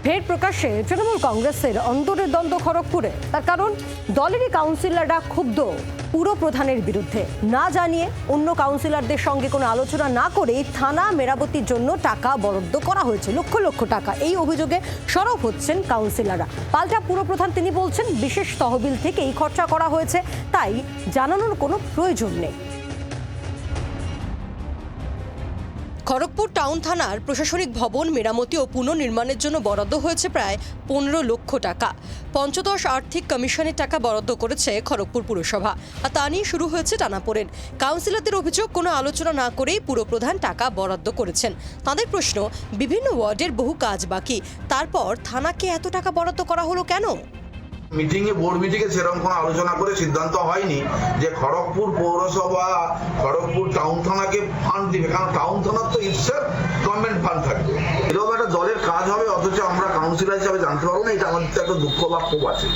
ফের প্রকাশ্যে তৃণমূল কংগ্রেসের অন্দরের দ্বন্দ্ব খড়গপুরে। তার কারণ দলেরই কাউন্সিলররা ক্ষুব্ধ পুর প্রধানের বিরুদ্ধে। না জানিয়ে অন্য কাউন্সিলরদের সঙ্গে কোনো আলোচনা না করেই থানা মেরামতির জন্য টাকা বরাদ্দ করা হয়েছে, লক্ষ লক্ষ টাকা। এই অভিযোগে সরব হচ্ছেন কাউন্সিলররা। পাল্টা পুরপ্রধান তিনি বলছেন বিশেষ তহবিল থেকেই খরচা করা হয়েছে, তাই জানানোর কোনো প্রয়োজন নেই। খড়গপুর টাউন থানার প্রশাসনিক ভবন মেরামতি ও পুনর্নির্মাণের জন্য বরাদ্দ হয়েছে প্রায় 15 লক্ষ টাকা। পঞ্চদশ আর্থিক কমিশনের টাকা বরাদ্দ করেছে খড়গপুর পুরসভা, আর তা নিয়ে শুরু হয়েছে টানাপোড়েন। কাউন্সিলরদের অভিযোগ, কোনো আলোচনা না করেই পুরপ্রধান টাকা বরাদ্দ করেছেন। তাদের প্রশ্ন, বিভিন্ন ওয়ার্ডের বহু কাজ বাকি, তারপর থানাকে এত টাকা বরাদ্দ করা হলো কেন? বোর্ড মিটিংয়ে সেরকম কোনো আলোচনা করে সিদ্ধান্ত হয়নি যে খড়গপুর পৌরসভা খড়গপুর টাউন থানাকে ফান্ড দিবে, কারণ টাউন থানার তো ইটসেলফ গভর্নমেন্ট ফান্ড থাকবে। এরকম একটা দলের কাজ হবে অথচ আমরা কাউন্সিলর হিসাবে জানতে পারবো না, এটা আমাদের তো একটা দুঃখ বা ক্ষোভ আছে।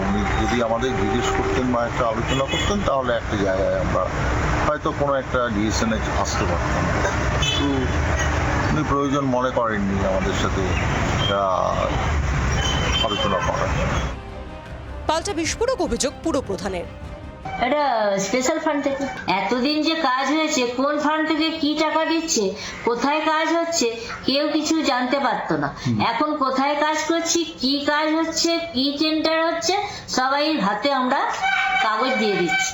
উনি যদি আমাদের জিজ্ঞেস করতেন বা একটা আলোচনা করতেন তাহলে একটা জায়গায় আমরা হয়তো কোনো একটা ডিসিশনে আসতে পারতাম, কিন্তু উনি প্রয়োজন মনে করেননি আমাদের সাথে আলোচনা করার। পাল্টা বিস্ফোরক অভিযোগ পুরপ্রধানের। এটা স্পেশাল ফান্ড থেকে এতদিন যে কাজ হয়েছে, কোন ফান্ড থেকে কি টাকা দিচ্ছে, কোথায় কাজ হচ্ছে, কেউ কিছু জানতে পারতো না। এখন কোথায় কাজ করছি, কি কাজ হচ্ছে, কি টেন্ডার হচ্ছে, সবাই হাতে আমরা কাগজ দিয়ে দিচ্ছি।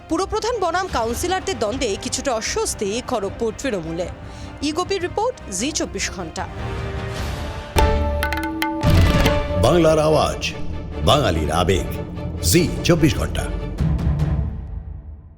পুরপ্রধান বনাম কাউন্সিলরদের দ্বন্দ্বে কিছুটা অস্বস্তি খড়গপুর তৃণমূলে। ইগোপির রিপোর্ট, জি 24 ঘন্টা। বাংলার আওয়াজ, বাঙালির আবেগ, জি 24 ঘন্টা।